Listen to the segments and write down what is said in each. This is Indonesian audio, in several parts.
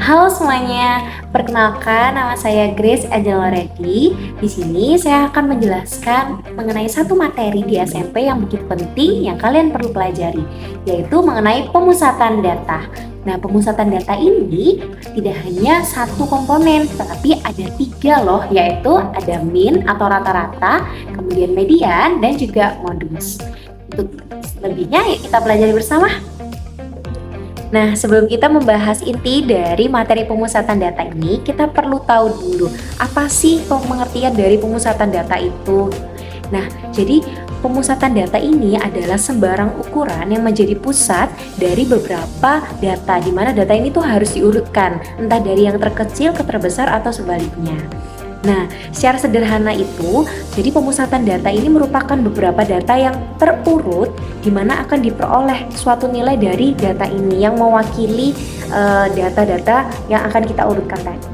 Halo semuanya, perkenalkan nama saya Grace Angela Reddy. Di sini saya akan menjelaskan mengenai satu materi di SMP yang begitu penting yang kalian perlu pelajari, yaitu mengenai pemusatan data. Nah, pemusatan data ini tidak hanya satu komponen, tetapi ada tiga loh, yaitu ada mean atau rata-rata, kemudian median, dan juga modus. Untuk lebihnya, yuk kita pelajari bersama. Nah, sebelum kita membahas inti dari materi pemusatan data ini, kita perlu tahu dulu apa sih pengertian dari pemusatan data itu. Nah, jadi pemusatan data ini adalah sembarang ukuran yang menjadi pusat dari beberapa data, di mana data ini tuh harus diurutkan, entah dari yang terkecil ke terbesar atau sebaliknya. Nah, secara sederhana itu, jadi pemusatan data ini merupakan beberapa data yang terurut di mana akan diperoleh suatu nilai dari data ini yang mewakili data-data yang akan kita urutkan tadi.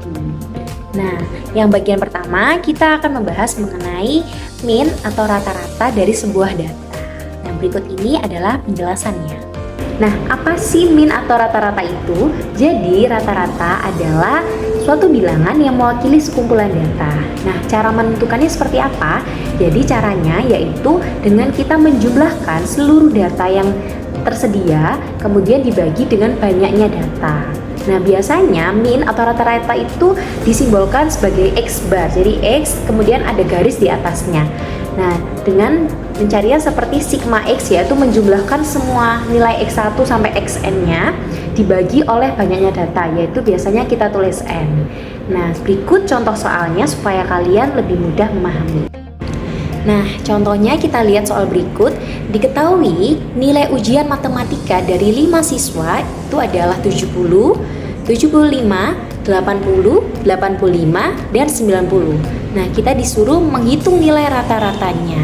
Nah, yang bagian pertama kita akan membahas mengenai mean atau rata-rata dari sebuah data. Nah, berikut ini adalah penjelasannya. Nah, apa sih mean atau rata-rata itu? Jadi, rata-rata adalah suatu bilangan yang mewakili sekumpulan data. Nah, cara menentukannya seperti apa? Jadi, caranya yaitu dengan kita menjumlahkan seluruh data yang tersedia, kemudian dibagi dengan banyaknya data. Nah, biasanya mean atau rata-rata itu disimbolkan sebagai X bar. Jadi, X kemudian ada garis di atasnya. Nah, dengan pencarian seperti sigma X, yaitu menjumlahkan semua nilai X1 sampai Xn-nya dibagi oleh banyaknya data, yaitu biasanya kita tulis N. Nah, berikut contoh soalnya supaya kalian lebih mudah memahami. Nah, contohnya kita lihat soal berikut. Diketahui nilai ujian matematika dari 5 siswa itu adalah 70, 75, 80, 85, dan 90. Nah, kita disuruh menghitung nilai rata-ratanya.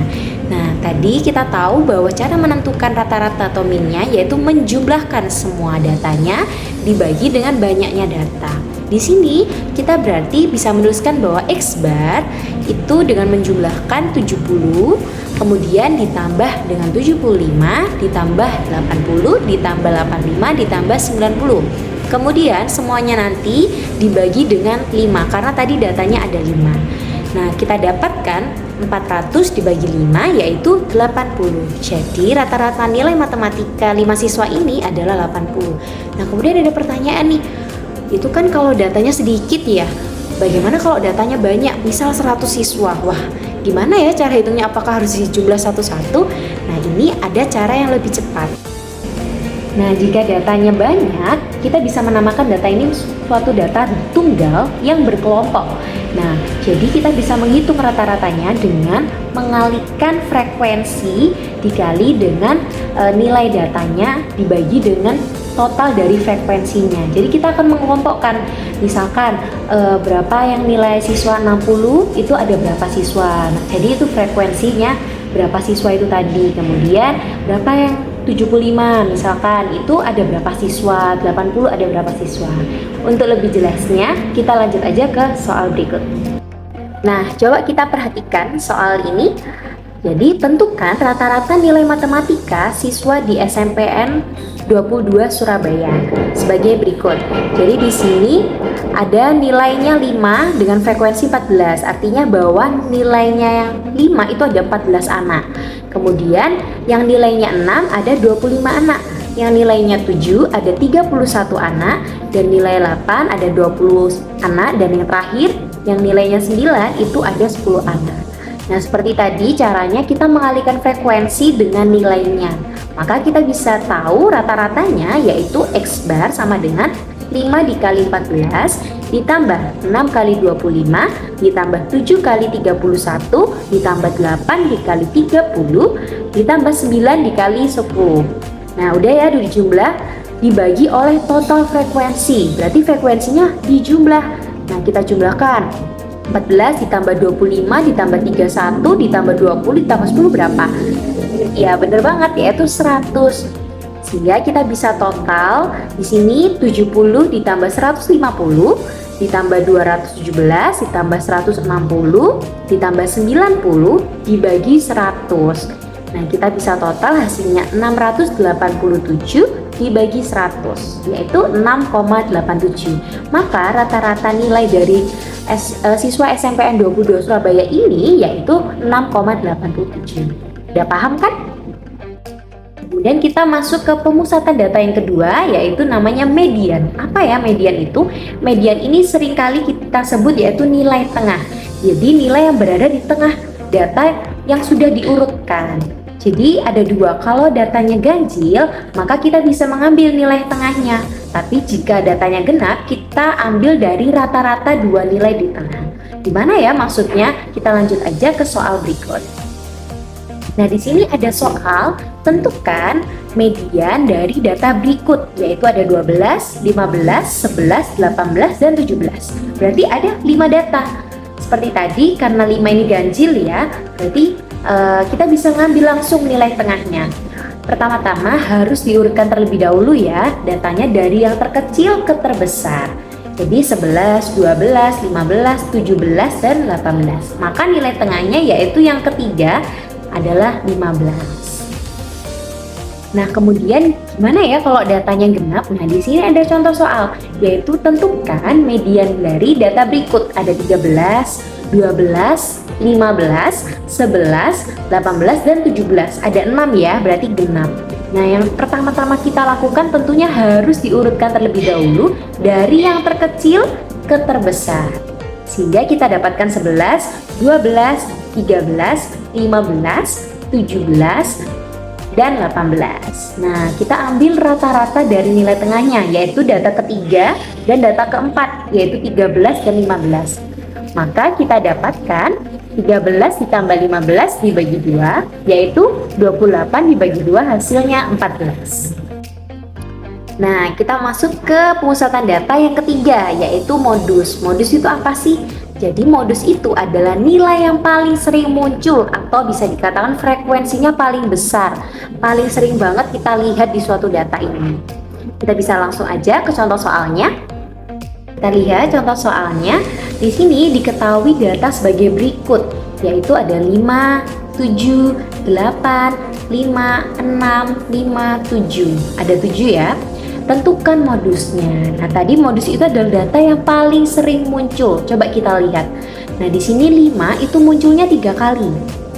Nah, tadi kita tahu bahwa cara menentukan rata-rata atau mean-nya yaitu menjumlahkan semua datanya dibagi dengan banyaknya data. Di sini kita berarti bisa menuliskan bahwa X bar itu dengan menjumlahkan 70, kemudian ditambah dengan 75, ditambah 80, ditambah 85, ditambah 90. Kemudian semuanya nanti dibagi dengan 5 karena tadi datanya ada 5. Nah, kita dapatkan 400 dibagi 5 yaitu 80. Jadi rata-rata nilai matematika 5 siswa ini adalah 80. Nah, kemudian ada pertanyaan nih. Itu kan kalau datanya sedikit ya. Bagaimana kalau datanya banyak? Misal 100 siswa. Wah, gimana ya cara hitungnya? Apakah harus dijumlah satu-satu? Nah, ini ada cara yang lebih cepat. Nah, jika datanya banyak, kita bisa menamakan data ini suatu data tunggal yang berkelompok. Nah, jadi kita bisa menghitung rata-ratanya dengan mengalihkan frekuensi dikali dengan nilai datanya dibagi dengan total dari frekuensinya. Jadi kita akan mengelompokkan, misalkan berapa yang nilai siswa 60 itu ada berapa siswa. Nah, jadi itu frekuensinya berapa siswa itu tadi. Kemudian berapa yang 75 misalkan itu ada berapa siswa, 80 ada berapa siswa. Untuk lebih jelasnya kita lanjut aja ke soal berikut. Nah, coba kita perhatikan soal ini. Jadi tentukan rata-rata nilai matematika siswa di SMPN 22 Surabaya sebagai berikut. Jadi di sini ada nilainya 5 dengan frekuensi 14, artinya bahwa nilainya yang 5 itu ada 14 anak. Kemudian yang nilainya 6 ada 25 anak, yang nilainya 7 ada 31 anak, dan nilai 8 ada 20 anak, dan yang terakhir yang nilainya 9 itu ada 10 anak. Nah, seperti tadi caranya kita mengalihkan frekuensi dengan nilainya. Maka kita bisa tahu rata-ratanya yaitu X bar sama dengan 5 dikali 14 ditambah 6 kali 25 ditambah 7 kali 31 ditambah 8 dikali 30 ditambah 9 dikali 10. Nah, udah ya, udah dijumlah dibagi oleh total frekuensi. Berarti frekuensinya dijumlah. Nah, kita jumlahkan. 14 ditambah 25 ditambah 31 ditambah 20 ditambah 10 berapa? Ya, bener banget, yaitu 100. Sehingga kita bisa total di sini 70 ditambah 150 ditambah 217 ditambah 160 ditambah 90 dibagi 100. Nah, kita bisa total hasilnya 687 dibagi 100, yaitu 6,87. Maka rata-rata nilai dari siswa SMPN 22 Surabaya ini yaitu 6,87. Udah paham kan? Kemudian kita masuk ke pemusatan data yang kedua, yaitu namanya median. Apa ya median itu? Median ini seringkali kita sebut yaitu nilai tengah. Jadi nilai yang berada di tengah data yang sudah diurutkan. Jadi ada dua, kalau datanya ganjil maka kita bisa mengambil nilai tengahnya. Tapi jika datanya genap, kita ambil dari rata-rata dua nilai di tengah. Gimana ya maksudnya? Kita lanjut aja ke soal berikut. Nah, di sini ada soal tentukan median dari data berikut, yaitu ada 12, 15, 11, 18, dan 17. Berarti ada 5 data. Seperti tadi, karena 5 ini ganjil ya, berarti kita bisa ngambil langsung nilai tengahnya. Pertama-tama harus diurutkan terlebih dahulu ya, datanya dari yang terkecil ke terbesar. Jadi 11, 12, 15, 17, dan 18. Maka nilai tengahnya yaitu yang ketiga adalah 15. Nah, kemudian gimana ya kalau datanya genap? Nah, di sini ada contoh soal, yaitu tentukan median dari data berikut. Ada 13, 12, 15, 11, 18, dan 17. Ada 6 ya, berarti genap. Nah, yang pertama-tama kita lakukan tentunya harus diurutkan terlebih dahulu dari yang terkecil ke terbesar. Sehingga kita dapatkan 11, 12, 13, 15, 17, dan 18. Nah, kita ambil rata-rata dari nilai tengahnya, yaitu data ketiga dan data keempat, yaitu 13 dan 15. Maka kita dapatkan 13 ditambah 15 dibagi 2, yaitu 28 dibagi 2, hasilnya 14. Nah, kita masuk ke pemusatan data yang ketiga, yaitu modus. Modus itu apa sih? Jadi modus itu adalah nilai yang paling sering muncul atau bisa dikatakan frekuensinya paling besar. Paling sering banget kita lihat di suatu data ini. Kita bisa langsung aja ke contoh soalnya. Kita lihat contoh soalnya. Di sini diketahui data sebagai berikut, yaitu ada 5, 7, 8, 5, 6, 5, 7. Ada 7 ya. Tentukan modusnya. Nah, tadi modus itu adalah data yang paling sering muncul. Coba kita lihat. Nah, di sini 5 itu munculnya 3 kali.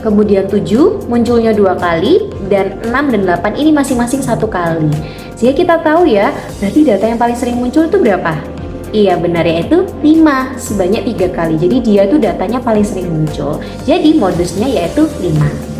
Kemudian 7 munculnya 2 kali, dan 6 dan 8 ini masing-masing 1 kali. Sehingga kita tahu ya, berarti data yang paling sering muncul itu berapa? Iya, benar, yaitu 5, sebanyak 3 kali. Jadi dia tuh datanya paling sering muncul. Jadi modusnya yaitu 5.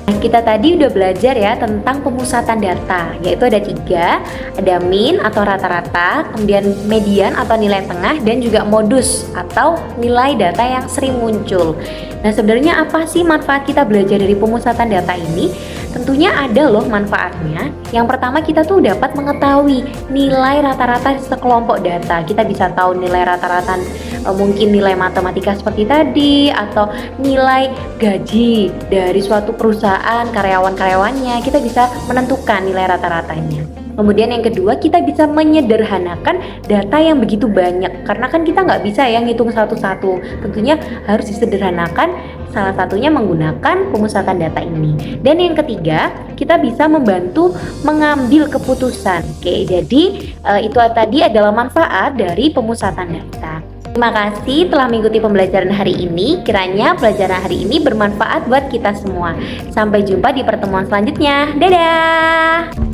Nah, kita tadi udah belajar ya tentang pemusatan data, yaitu ada 3, ada mean atau rata-rata, kemudian median atau nilai tengah, dan juga modus atau nilai data yang sering muncul. Nah, sebenarnya apa sih manfaat kita belajar dari pemusatan data ini? Tentunya ada loh manfaatnya. Yang pertama, kita tuh dapat mengetahui nilai rata-rata sekelompok data. Kita bisa tahu nilai rata-rata mungkin nilai matematika seperti tadi, atau nilai gaji dari suatu perusahaan, karyawan-karyawannya. Kita bisa menentukan nilai rata-ratanya. Kemudian yang kedua, kita bisa menyederhanakan data yang begitu banyak, karena kan kita nggak bisa ya ngitung satu-satu. Tentunya harus disederhanakan, salah satunya menggunakan pemusatan data ini. Dan yang ketiga, kita bisa membantu mengambil keputusan. Oke, jadi itu tadi adalah manfaat dari pemusatan data. Terima kasih telah mengikuti pembelajaran hari ini. Kiranya pelajaran hari ini bermanfaat buat kita semua. Sampai jumpa di pertemuan selanjutnya. Dadah!